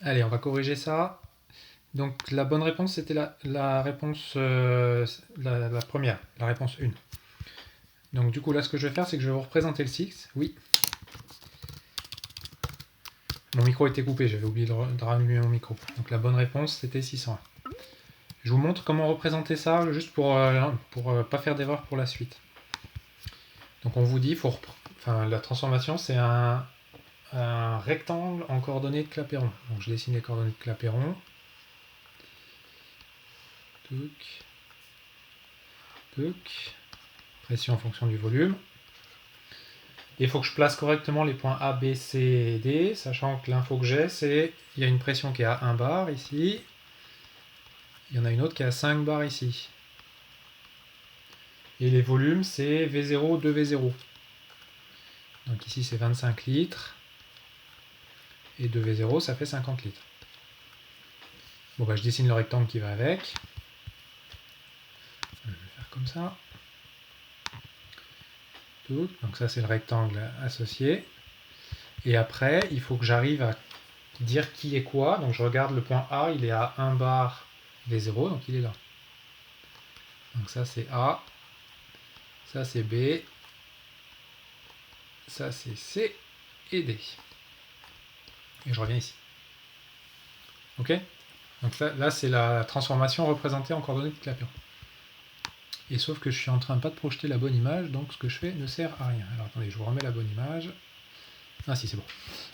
Allez, on va corriger ça. Donc la bonne réponse, c'était la réponse la première, la réponse 1. Donc du coup, là, ce que je vais faire, c'est que je vais vous représenter le 6. Oui. Mon micro était coupé, j'avais oublié de rallumer mon micro. Donc la bonne réponse, c'était 601. Je vous montre comment représenter ça, juste pour pas faire d'erreur pour la suite. Donc on vous dit, la transformation, c'est un rectangle en coordonnées de Clapeyron. Donc je dessine les coordonnées de Clapeyron. Touc. Touc. Pression en fonction du volume. Et il faut que je place correctement les points A, B, C et D, sachant que l'info que j'ai, c'est il y a une pression qui est à 1 bar ici. Il y en a une autre qui est à 5 bars ici. Et les volumes, c'est V0, 2V0. Donc ici, c'est 25 litres. Et 2V0, ça fait 50 litres. Bon, bah, je dessine le rectangle qui va avec. Je vais faire comme ça. Donc ça, c'est le rectangle associé. Et après, il faut que j'arrive à dire qui est quoi. Donc je regarde le point A, il est à 1 bar V0, donc il est là. Donc ça, c'est A. Ça, c'est B. Ça, c'est C et D. Et je reviens ici. Ok? Donc là c'est la transformation représentée en coordonnées de Clapeyron. Et sauf que je suis en train pas de projeter la bonne image, donc ce que je fais ne sert à rien. Alors attendez, je vous remets la bonne image. Ah si, c'est bon.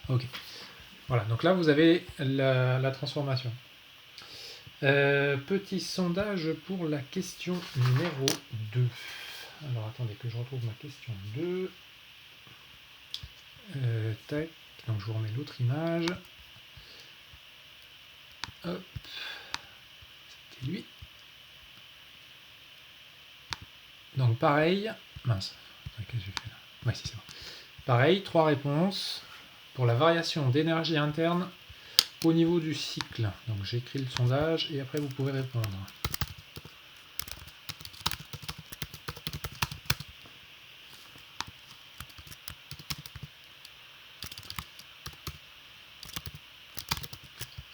Ok. Voilà, donc là vous avez la transformation. Petit sondage pour la question numéro 2. Alors attendez que je retrouve ma question 2. Tac, donc je vous remets l'autre image. Hop. C'était lui. Donc pareil. Mince. Qu'est-ce que j'ai fait là? Ouais, si c'est bon. Pareil, 3 réponses pour la variation d'énergie interne au niveau du cycle. Donc j'écris le sondage et après vous pouvez répondre.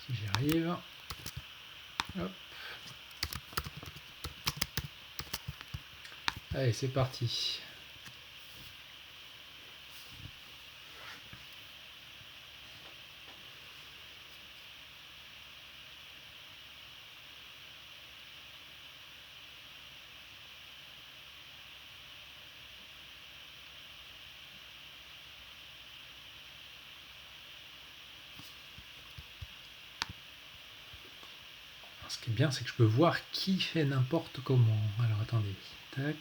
Si j'y arrive. Hop. Allez, c'est parti. Ce qui est bien, c'est que je peux voir qui fait n'importe comment. Alors attendez. Tac.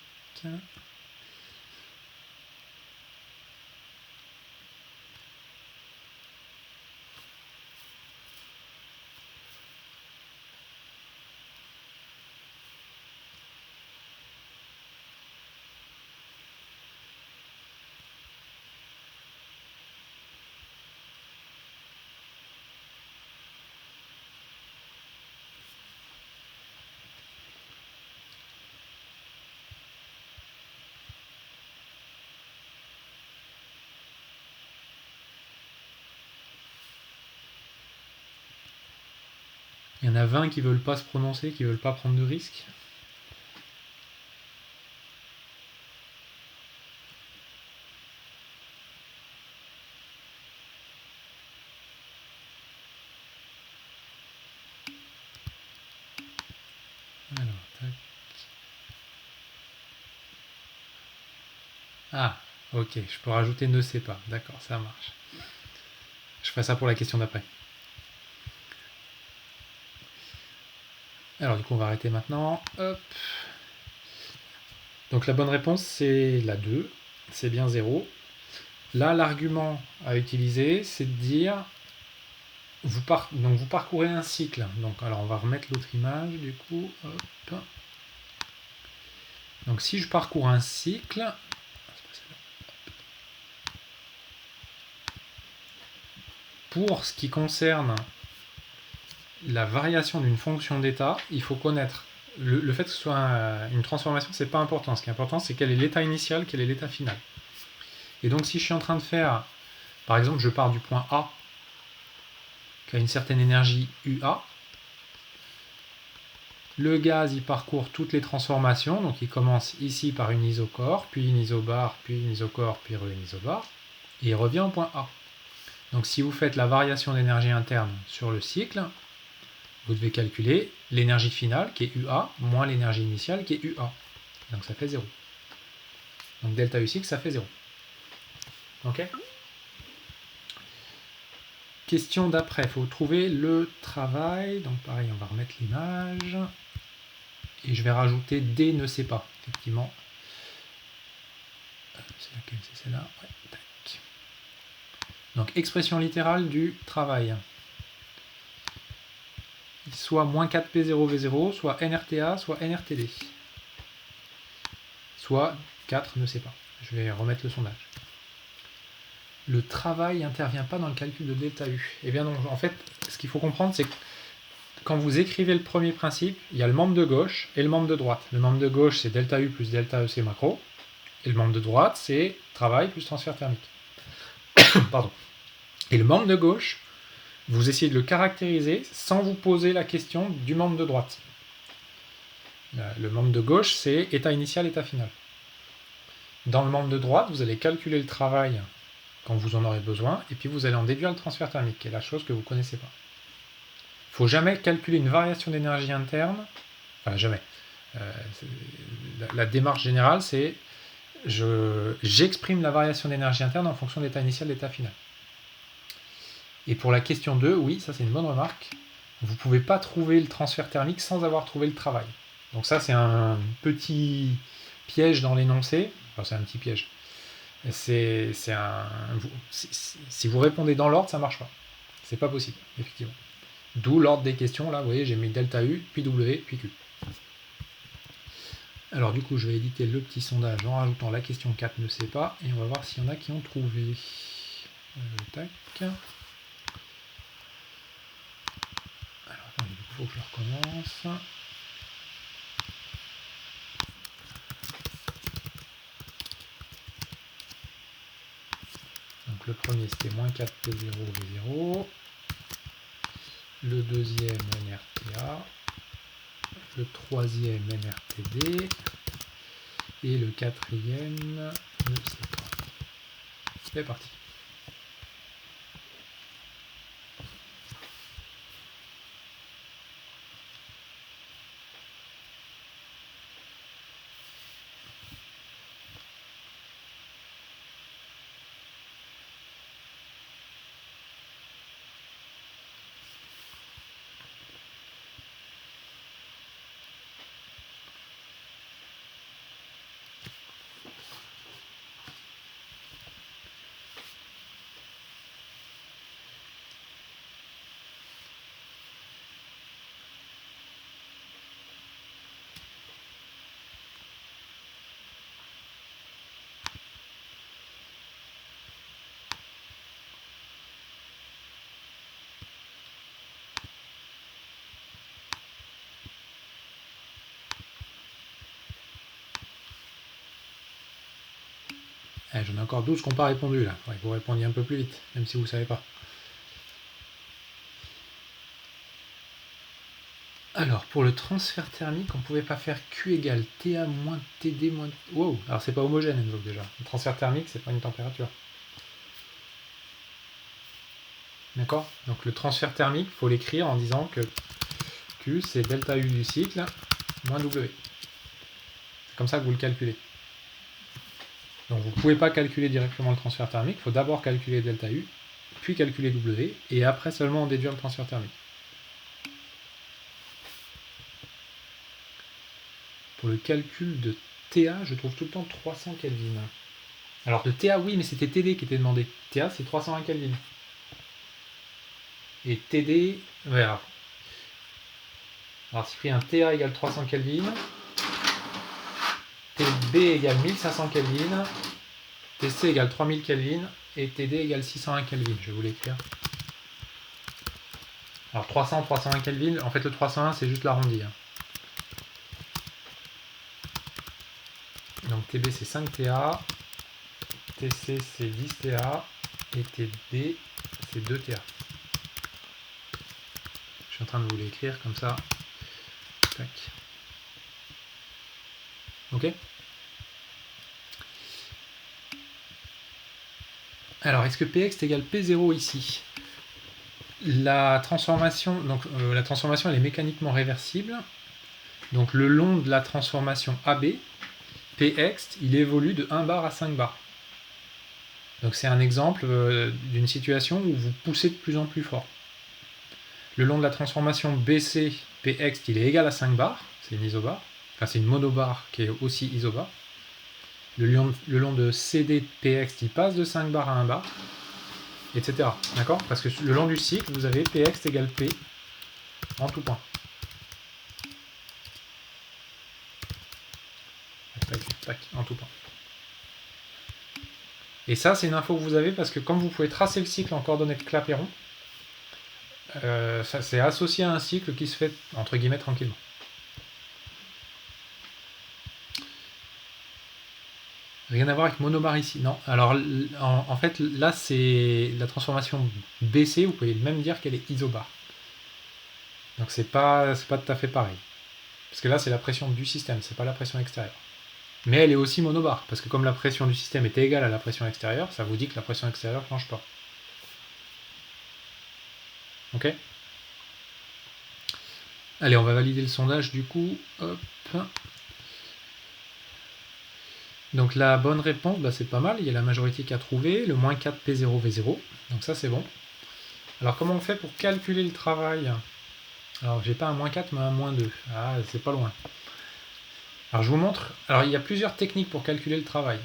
Il y en a 20 qui veulent pas se prononcer, qui veulent pas prendre de risques. Alors, tac. Ah, ok, je peux rajouter ne sais pas. D'accord, ça marche. Je ferai ça pour la question d'après. Alors du coup on va arrêter maintenant. Hop. Donc la bonne réponse c'est la 2. C'est bien 0. Là l'argument à utiliser c'est de dire donc vous parcourez un cycle. Donc alors on va remettre l'autre image du coup. Hop. Donc si je parcours un cycle, pour ce qui concerne la variation d'une fonction d'état, il faut connaître le fait que ce soit une transformation, c'est pas important. Ce qui est important, c'est quel est l'état initial, quel est l'état final. Et donc si je suis en train de faire, par exemple, je pars du point A qui a une certaine énergie UA. Le gaz, il parcourt toutes les transformations, donc il commence ici par une isocore, puis une isobar, puis une isocore, puis une isobar, et il revient au point A. Donc si vous faites la variation d'énergie interne sur le cycle, vous devez calculer l'énergie finale qui est UA moins l'énergie initiale qui est UA. Donc ça fait 0. Donc delta U cycle, ça fait 0. Ok ? Question d'après, il faut trouver le travail. Donc pareil, on va remettre l'image. Et je vais rajouter D ne sait pas, effectivement. C'est laquelle? C'est celle-là. Ouais, tac. Donc expression littérale du travail. Soit moins 4P0V0, soit NRTA, soit NRTD. Soit 4 ne sait pas. Je vais remettre le sondage. Le travail n'intervient pas dans le calcul de delta U. Eh bien non, en fait, ce qu'il faut comprendre, c'est que quand vous écrivez le premier principe, il y a le membre de gauche et le membre de droite. Le membre de gauche, c'est delta U plus delta EC macro. Et le membre de droite, c'est travail plus transfert thermique. Pardon. Et le membre de gauche, vous essayez de le caractériser sans vous poser la question du membre de droite. Le membre de gauche, c'est état initial, état final. Dans le membre de droite, vous allez calculer le travail quand vous en aurez besoin, et puis vous allez en déduire le transfert thermique, qui est la chose que vous ne connaissez pas. Il ne faut jamais calculer une variation d'énergie interne, enfin jamais. La démarche générale, c'est j'exprime la variation d'énergie interne en fonction de l'état initial et de l'état final. Et pour la question 2, oui, ça c'est une bonne remarque, vous ne pouvez pas trouver le transfert thermique sans avoir trouvé le travail. Donc ça c'est un petit piège dans l'énoncé, enfin c'est un petit piège. Si vous répondez dans l'ordre, ça ne marche pas. C'est pas possible, effectivement. D'où l'ordre des questions, là, vous voyez, j'ai mis delta U, puis W, puis Q. Alors du coup, je vais éditer le petit sondage en rajoutant la question 4 ne sait pas, et on va voir s'il y en a qui ont trouvé. Tac. Alors attendez, il faut que je recommence. Donc le premier c'était moins 4P0V0. Le deuxième NRTA. Le troisième NRTD. Et le quatrième ne sait pas. C'est parti. J'en ai encore 12 qui n'ont pas répondu là. Il faut répondre un peu plus vite, même si vous ne savez pas. Alors, pour le transfert thermique, on ne pouvait pas faire Q égale TA moins TD moins... Wow. Alors, c'est pas homogène, donc déjà. Le transfert thermique, c'est pas une température. D'accord? Donc, le transfert thermique, il faut l'écrire en disant que Q, c'est delta U du cycle moins W. C'est comme ça que vous le calculez. Donc, vous ne pouvez pas calculer directement le transfert thermique. Il faut d'abord calculer delta U, puis calculer W, et après seulement en déduire le transfert thermique. Pour le calcul de TA, je trouve tout le temps 300 Kelvin. Alors de TA, oui, mais c'était TD qui était demandé. TA, c'est 320 Kelvin. Et TD, ouais, alors si pris un TA égale 300 Kelvin, TB égale 1500 Kelvin, TC égale 3000 Kelvin, et TD égale 601 Kelvin. Je vais vous l'écrire. Alors 300, 301 Kelvin, en fait le 301 c'est juste l'arrondi. Donc TB c'est 5 TA, TC c'est 10 TA, et TD c'est 2 TA. train de vous l'écrire comme ça. Tac. Ok. Alors, est-ce que Px est égal P0 ici? La transformation, donc la transformation elle est mécaniquement réversible. Donc le long de la transformation AB, Px, il évolue de 1 bar à 5 bars. Donc c'est un exemple d'une situation où vous poussez de plus en plus fort. Le long de la transformation BC, Px, il est égal à 5 bars, c'est une isobar. Enfin c'est une monobar qui est aussi isobar. Le long de CD, Px, il passe de 5 bars à 1 bar, etc. D'accord? Parce que le long du cycle, vous avez Px égale P en tout point. Tac, en tout point. Et ça, c'est une info que vous avez parce que comme vous pouvez tracer le cycle en coordonnées de Clapeyron, c'est associé à un cycle qui se fait, entre guillemets, tranquillement. Rien à voir avec monobar ici. Non. Alors, en fait, là, c'est la transformation BC. Vous pouvez même dire qu'elle est isobar. Donc, c'est pas tout à fait pareil. Parce que là, c'est la pression du système, c'est pas la pression extérieure. Mais elle est aussi monobar, parce que comme la pression du système est égale à la pression extérieure, ça vous dit que la pression extérieure ne change pas. Ok? Allez, on va valider le sondage du coup. Hop. Donc la bonne réponse, bah, c'est pas mal, il y a la majorité qui a trouvé, le moins 4 P0 V0, donc ça c'est bon. Alors comment on fait pour calculer le travail? Alors j'ai pas un moins 4 mais un moins 2, ah c'est pas loin. Alors je vous montre, alors il y a plusieurs techniques pour calculer le travail.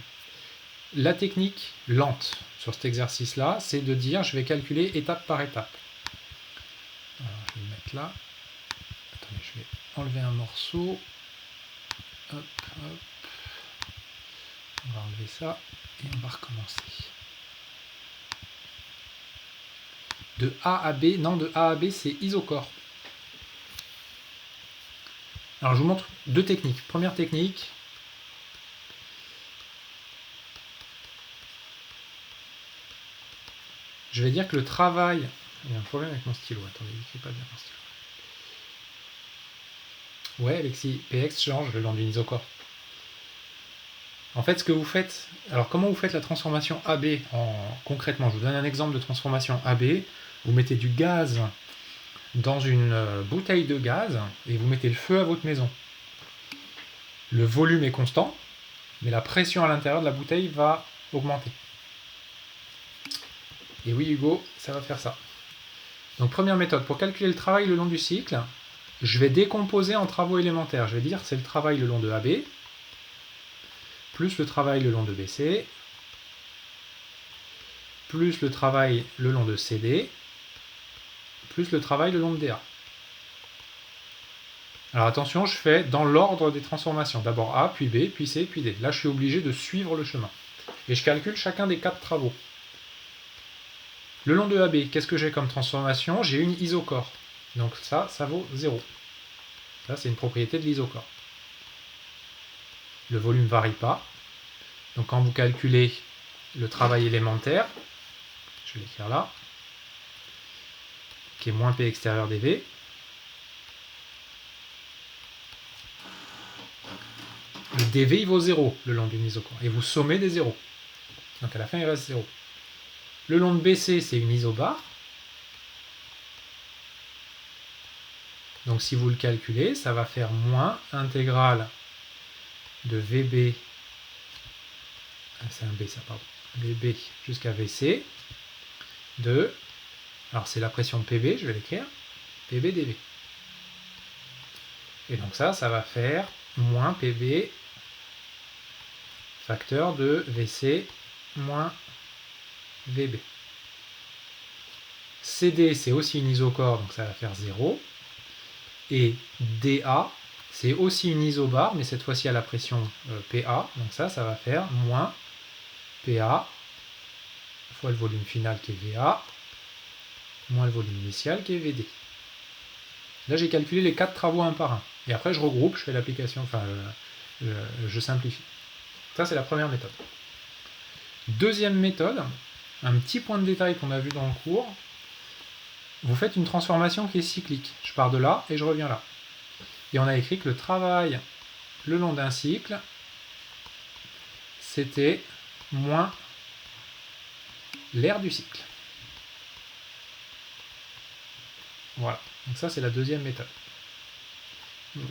La technique lente sur cet exercice là, c'est de dire je vais calculer étape par étape. Alors je vais le mettre là, attendez je vais enlever un morceau, hop, hop. On va enlever ça et on va recommencer. De A à B, non, de A à B, c'est isocore. Alors, je vous montre deux techniques. Première technique. Je vais dire que le travail... Il y a un problème avec mon stylo. Attendez, il n'écrit pas bien mon stylo. Ouais, Alexis, Px change le long d'une isocore. En fait, ce que vous faites... Alors, comment vous faites la transformation AB concrètement? Je vous donne un exemple de transformation AB. Vous mettez du gaz dans une bouteille de gaz et vous mettez le feu à votre maison. Le volume est constant, mais la pression à l'intérieur de la bouteille va augmenter. Et oui, Hugo, ça va faire ça. Donc, première méthode, pour calculer le travail le long du cycle, je vais décomposer en travaux élémentaires. Je vais dire c'est le travail le long de AB, plus le travail le long de BC, plus le travail le long de CD, plus le travail le long de DA. Alors attention, je fais dans l'ordre des transformations. D'abord A, puis B, puis C, puis D. Là, je suis obligé de suivre le chemin. Et je calcule chacun des 4 travaux. Le long de AB, qu'est-ce que j'ai comme transformation? J'ai une isocore. Donc ça vaut 0. Ça, c'est une propriété de l'isocore. Le volume ne varie pas. Donc quand vous calculez le travail élémentaire, je vais l'écrire là, qui est moins P extérieur dV, le dV il vaut 0 le long d'une isocore. Et vous sommez des zéros. Donc à la fin il reste 0. Le long de BC c'est une isobar. Donc si vous le calculez, ça va faire moins intégrale de VB, c'est un B ça, pardon, VB jusqu'à VC, de, alors c'est la pression de PB, je vais l'écrire, PB dV. Et donc ça va faire moins PB facteur de VC moins VB. CD c'est aussi une isocore, donc ça va faire 0. Et DA, c'est aussi une isobar, mais cette fois-ci à la pression PA. Donc ça va faire moins PA fois le volume final qui est VA, moins le volume initial qui est VD. Là, j'ai calculé les 4 travaux un par un. Et après, je regroupe, je fais l'application, enfin, je simplifie. Ça, c'est la première méthode. Deuxième méthode, un petit point de détail qu'on a vu dans le cours. vous faites une transformation qui est cyclique. Je pars de là et je reviens là. Et on a écrit que le travail le long d'un cycle, c'était moins l'aire du cycle. Voilà. Donc ça, c'est la deuxième méthode.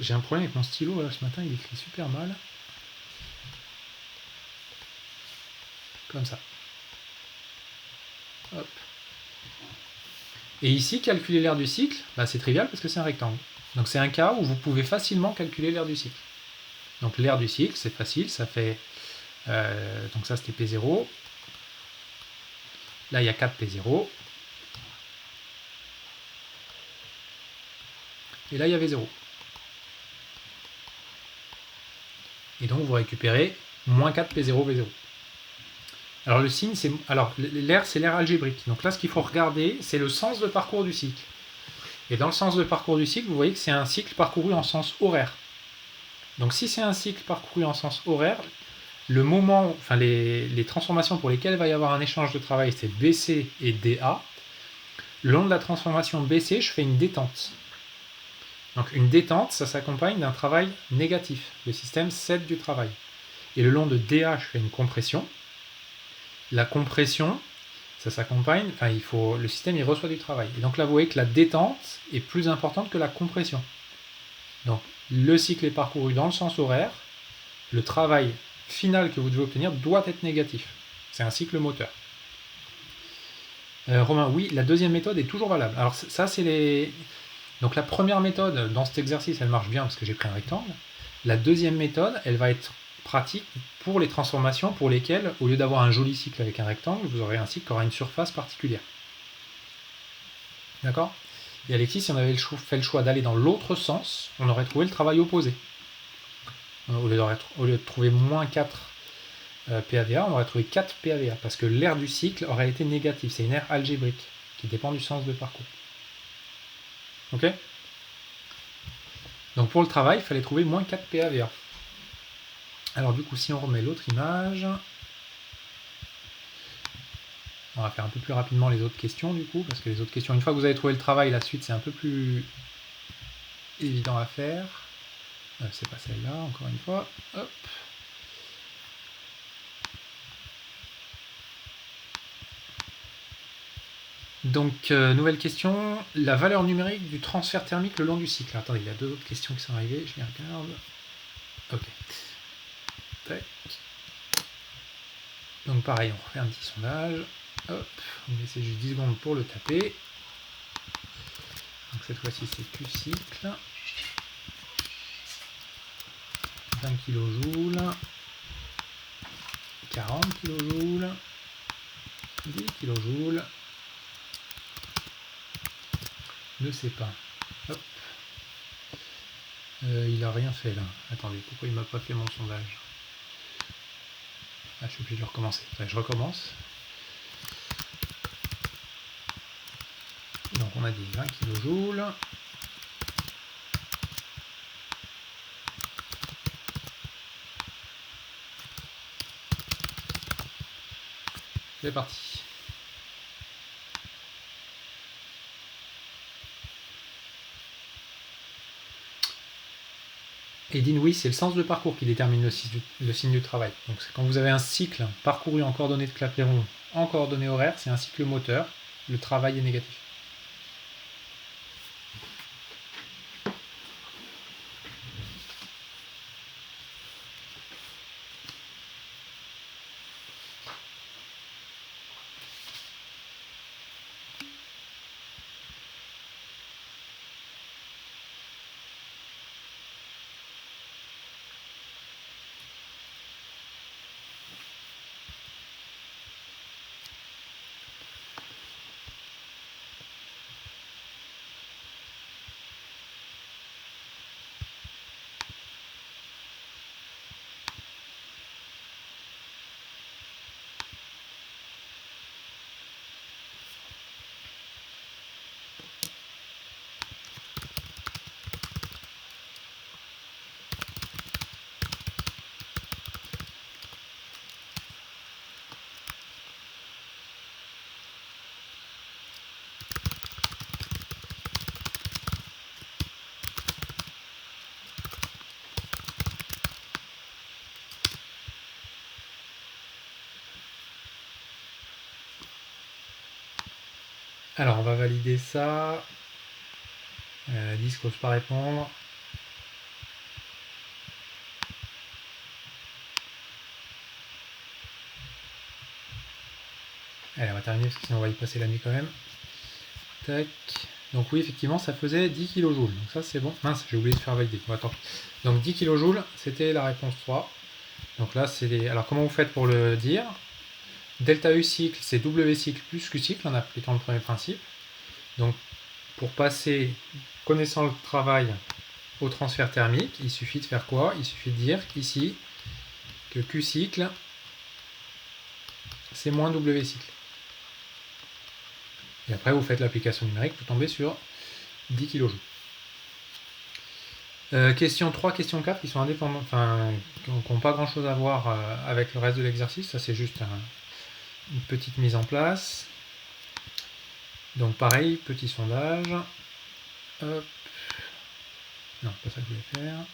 J'ai un problème avec mon stylo, là, ce matin, il écrit super mal. Comme ça. Hop. Et ici, calculer l'aire du cycle, bah, c'est trivial parce que c'est un rectangle. Donc c'est un cas où vous pouvez facilement calculer l'aire du cycle. Donc l'aire du cycle, c'est facile, ça fait... donc ça, c'était P0. Là, il y a 4 P0. Et là, il y avait 0. Et donc, vous récupérez moins 4 P0, V0. Alors, le signe, c'est... Alors, l'aire, c'est l'aire algébrique. Donc là, ce qu'il faut regarder, c'est le sens de parcours du cycle. Et dans le sens de parcours du cycle, vous voyez que c'est un cycle parcouru en sens horaire. Donc, si c'est un cycle parcouru en sens horaire, le moment, enfin, les transformations pour lesquelles il va y avoir un échange de travail, c'est BC et DA. Le long de la transformation BC, je fais une détente. Donc une détente, ça s'accompagne d'un travail négatif. Le système cède du travail. Et le long de DA, je fais une compression. La compression, ça s'accompagne, enfin le système il reçoit du travail. Et donc là, vous voyez que la détente est plus importante que la compression. Donc le cycle est parcouru dans le sens horaire. Le travail final que vous devez obtenir doit être négatif. C'est un cycle moteur. Romain, oui, la deuxième méthode est toujours valable. Alors ça, c'est les... Donc la première méthode, dans cet exercice, elle marche bien parce que j'ai pris un rectangle. La deuxième méthode, elle va être pratique pour les transformations pour lesquelles, au lieu d'avoir un joli cycle avec un rectangle, vous aurez un cycle qui aura une surface particulière. D'accord ? Et Alexis, si on avait fait le choix d'aller dans l'autre sens, on aurait trouvé le travail opposé. Au lieu de trouver moins 4 PAVA, on aurait trouvé 4 PAVA, parce que l'aire du cycle aurait été négative. C'est une aire algébrique, qui dépend du sens de parcours. Ok ? Donc pour le travail, il fallait trouver moins 4 PAVA. Alors du coup, si on remet l'autre image, on va faire un peu plus rapidement les autres questions du coup, parce que les autres questions, une fois que vous avez trouvé le travail, la suite c'est un peu plus évident à faire. C'est pas celle-là, encore une fois. Hop. Donc, nouvelle question, la valeur numérique du transfert thermique le long du cycle. Attendez, il y a deux autres questions qui sont arrivées, je les regarde. Ok. Tac. Donc pareil, on refait un petit sondage. Hop, on va laisser juste 10 secondes pour le taper. Donc cette fois-ci c'est Q cycle. 20 kJ, 40 kJ, 10 kJ. Ne sais pas. Hop. Il a rien fait là. Attendez, pourquoi il m'a pas fait mon sondage? Ah, je suis obligé de recommencer. Enfin, je recommence. Donc on a dit 20 kJ. C'est parti. Edine, oui, c'est le sens de parcours qui détermine le signe du travail. Donc quand vous avez un cycle parcouru en coordonnées de Clapeyron en coordonnées horaires, c'est un cycle moteur. Le travail est négatif. Alors, on va valider ça. 10 n'ose pas répondre. Allez, on va terminer parce que sinon on va y passer la nuit quand même. Tac. Donc oui, effectivement, ça faisait 10 kJ. Donc ça, c'est bon. Mince, j'ai oublié de faire valider. Bon, attends. Donc 10 kJ, c'était la réponse 3. Donc là, c'est... Alors, comment vous faites pour le dire? Delta U cycle, c'est W cycle plus Q cycle en appliquant le premier principe. Donc, pour passer, connaissant le travail au transfert thermique, il suffit de faire quoi? Il suffit de dire ici que Q cycle, c'est moins W cycle. Et après, vous faites l'application numérique, vous tombez sur 10 kJ. Question 3, question 4, qui sont indépendantes, enfin, qui n'ont pas grand chose à voir avec le reste de l'exercice. Ça, c'est juste une petite mise en place. Donc, pareil, petit sondage. Hop. Non, pas ça que je voulais faire.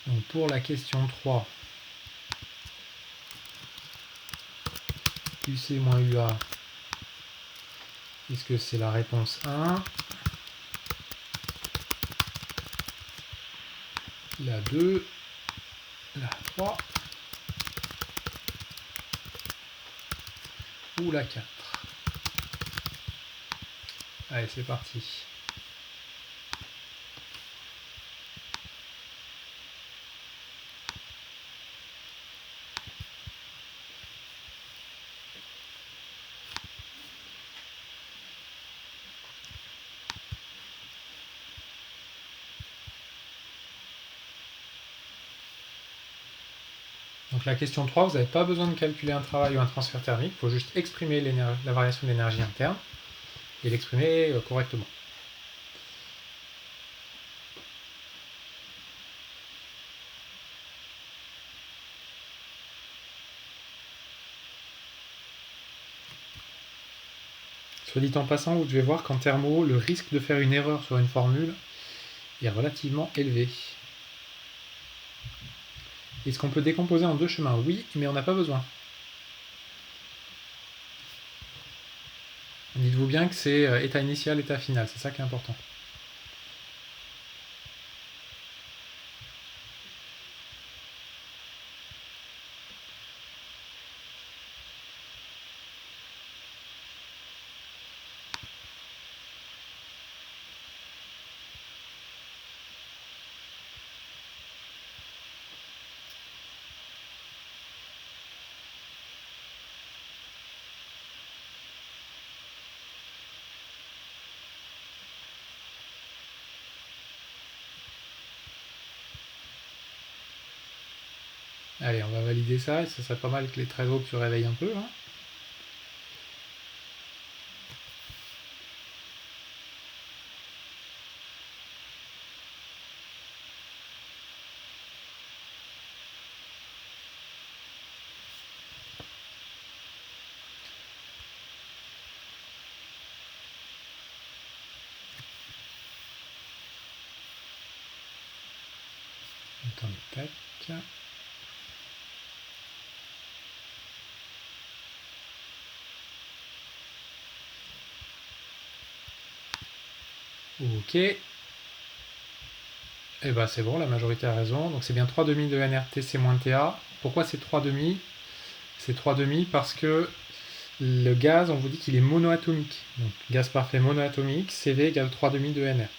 Donc, pour la question 3, UC moins UA, est-ce que c'est la réponse 1, la 2, la 3 ou la 4? Allez, c'est parti. Donc la question 3, vous n'avez pas besoin de calculer un travail ou un transfert thermique, il faut juste exprimer la variation d'énergie interne et l'exprimer correctement. Soit dit en passant, vous devez voir qu'en thermo, le risque de faire une erreur sur une formule est relativement élevé. Est-ce qu'on peut décomposer en deux chemins? Oui, mais on n'a pas besoin. Dites-vous bien que c'est état initial, état final, c'est ça qui est important. Allez, on va valider ça, et ça serait pas mal que les 13 autres se réveillent un peu. Hein. Attendez, tac. Ok. Et bah c'est bon, la majorité a raison. Donc c'est bien 3 demi de NRTC moins TA. Pourquoi c'est 3 demi? C'est 3 demi parce que le gaz, on vous dit qu'il est monoatomique. Donc gaz parfait monoatomique, CV égale 3 demi de NR.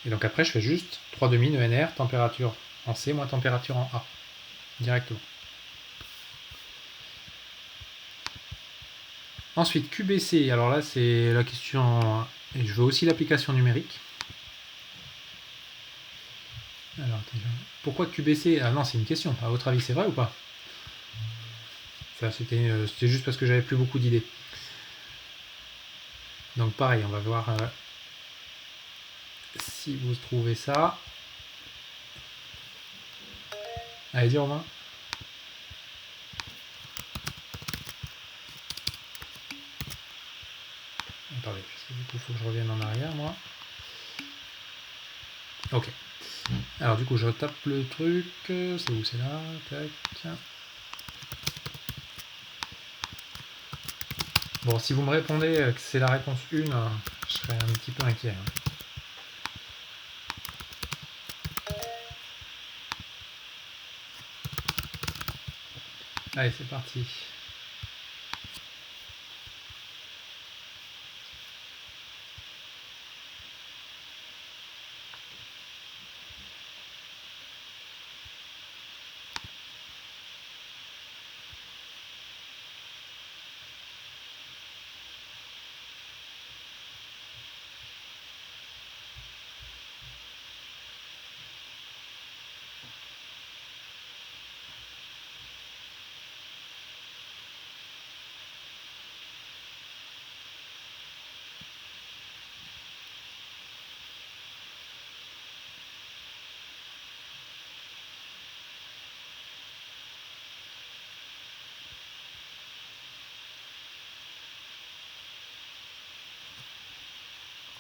Et donc après je fais juste 3 demi de NR, température en C moins température en A. Directement. Ensuite QBC, alors là c'est la question, et je veux aussi l'application numérique. Alors, pourquoi QBC? Ah non, c'est une question. À votre avis, c'est vrai ou pas? Ça, c'était juste parce que j'avais plus beaucoup d'idées. Donc pareil, on va voir si vous trouvez ça. Allez-y, Romain. Attendez, parce que du coup, il faut que je revienne en arrière, moi. Ok. Alors du coup, je retape le truc. C'est où? C'est là. Tac. Bon, si vous me répondez que c'est la réponse 1, je serais un petit peu inquiet. Allez, c'est parti.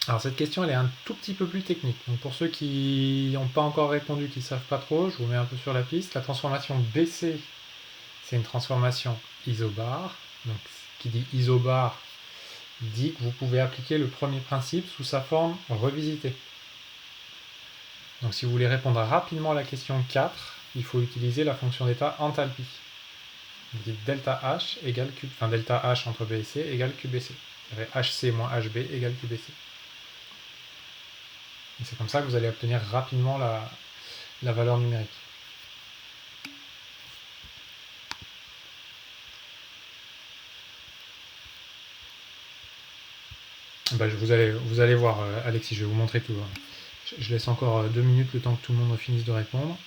Alors cette question elle est un tout petit peu plus technique. Donc pour ceux qui n'ont pas encore répondu, qui ne savent pas trop, je vous mets un peu sur la piste. La transformation BC, c'est une transformation isobar. Donc qui dit isobar dit que vous pouvez appliquer le premier principe sous sa forme revisitée. Donc si vous voulez répondre rapidement à la question 4, il faut utiliser la fonction d'état enthalpie. Vous dites delta H égale Q, enfin delta H entre B et C égale QBC. HC moins HB égale QBC. Et c'est comme ça que vous allez obtenir rapidement la valeur numérique. Bah, vous allez voir, Alexis, je vais vous montrer tout. Je laisse encore 2 minutes le temps que tout le monde finisse de répondre.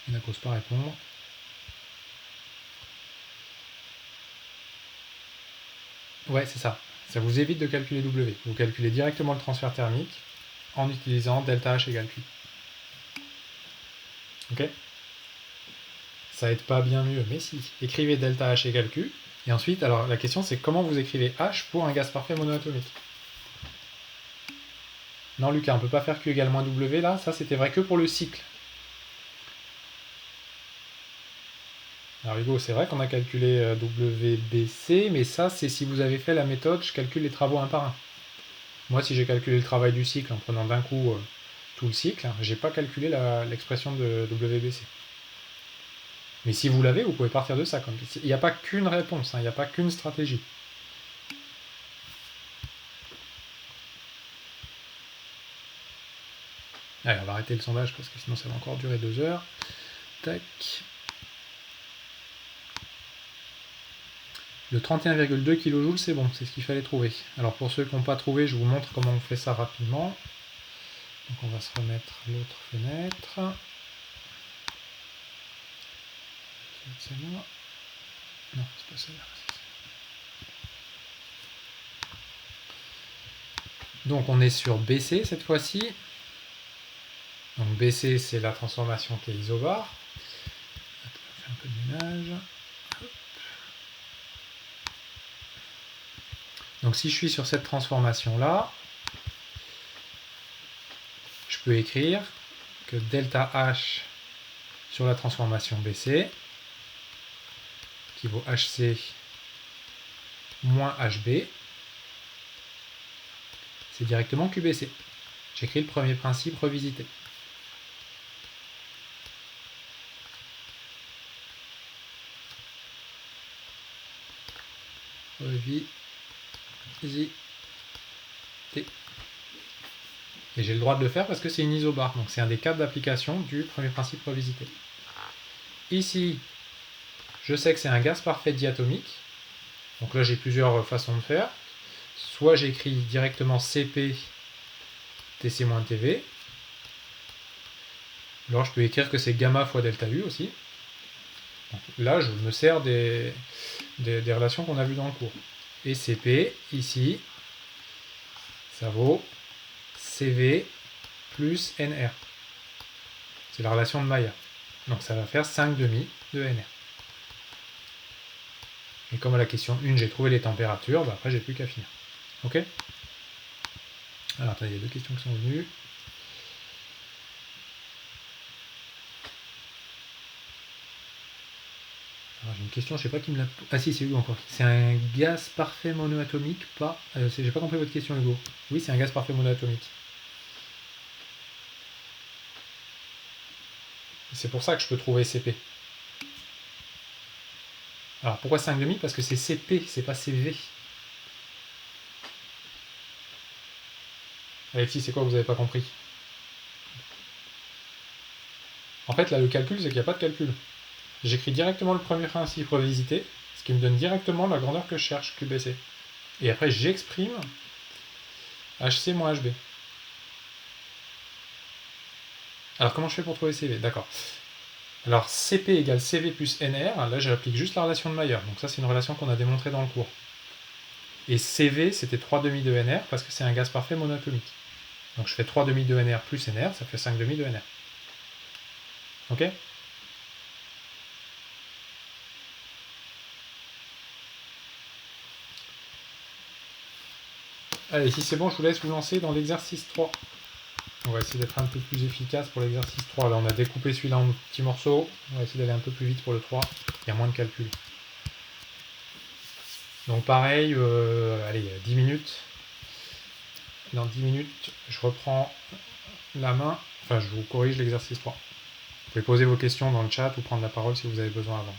Il n'a pas répondre. Ouais, c'est ça. Ça vous évite de calculer W. Vous calculez directement le transfert thermique en utilisant delta H égale Q. Ok? Ça aide pas bien mieux, mais si. Écrivez delta H égale Q. Et ensuite, alors la question c'est comment vous écrivez H pour un gaz parfait monoatomique. Non Lucas, on ne peut pas faire Q égale moins W là, ça c'était vrai que pour le cycle. Alors Hugo, c'est vrai qu'on a calculé WBC, mais ça c'est si vous avez fait la méthode, je calcule les travaux un par un. Moi si j'ai calculé le travail du cycle en prenant d'un coup tout le cycle, j'ai pas calculé l'expression de WBC. Mais si vous l'avez, vous pouvez partir de ça. Il n'y a pas qu'une réponse, il n'y a pas qu'une stratégie. Allez, on va arrêter le sondage parce que sinon ça va encore durer 2 heures. Tac. Le 31,2 kJ, c'est bon, c'est ce qu'il fallait trouver. Alors pour ceux qui n'ont pas trouvé, je vous montre comment on fait ça rapidement. Donc on va se remettre l'autre fenêtre. C'est moi. Non, c'est pas celle-là. Donc on est sur BC cette fois-ci. Donc BC c'est la transformation qui est isobar. On va faire un peu de ménage. Donc si je suis sur cette transformation là, je peux écrire que delta H sur la transformation BC qui vaut HC moins HB, c'est directement QBC. J'écris le premier principe revisité. Revisité. Et j'ai le droit de le faire parce que c'est une isobar, donc c'est un des cas d'application du premier principe revisité. Ici, je sais que c'est un gaz parfait diatomique, donc là j'ai plusieurs façons de faire. Soit j'écris directement CP TC-TV, alors je peux écrire que c'est gamma fois delta U aussi. Donc là je me sers des relations qu'on a vues dans le cours. Et CP, ici, ça vaut CV plus NR. C'est la relation de Maillard. Donc ça va faire 5,5 de NR. Et comme à la question 1, j'ai trouvé les températures, bah après j'ai plus qu'à finir. Ok? Alors attendez, il y a 2 questions qui sont venues. Alors, j'ai une question, je sais pas qui me l'a... Ah si, c'est Hugo encore. C'est un gaz parfait monoatomique, pas... j'ai pas compris votre question, Hugo. Oui, c'est un gaz parfait monoatomique. C'est pour ça que je peux trouver CP. Alors, pourquoi 5,5? Parce que c'est CP, c'est pas CV. Alexis, c'est quoi que vous avez pas compris? En fait, là, le calcul, c'est qu'il n'y a pas de calcul. J'écris directement le premier principe revisité, ce qui me donne directement la grandeur que je cherche, QBC. Et après, j'exprime HC moins HB. Alors, comment je fais pour trouver CV? D'accord. Alors, CP égale CV plus NR, là, j'applique juste la relation de Mayer. Donc ça, c'est une relation qu'on a démontrée dans le cours. Et CV, c'était 3 demi de NR, parce que c'est un gaz parfait monoatomique. Donc je fais 3 demi de NR plus NR, ça fait 5 demi de NR. Ok? Allez, si c'est bon, je vous laisse vous lancer dans l'exercice 3. On va essayer d'être un peu plus efficace pour l'exercice 3. Là, on a découpé celui-là en petits morceaux. On va essayer d'aller un peu plus vite pour le 3. Il y a moins de calculs. Donc pareil, allez, 10 minutes. Dans 10 minutes, je reprends la main. Enfin, je vous corrige l'exercice 3. Vous pouvez poser vos questions dans le chat ou prendre la parole si vous avez besoin avant.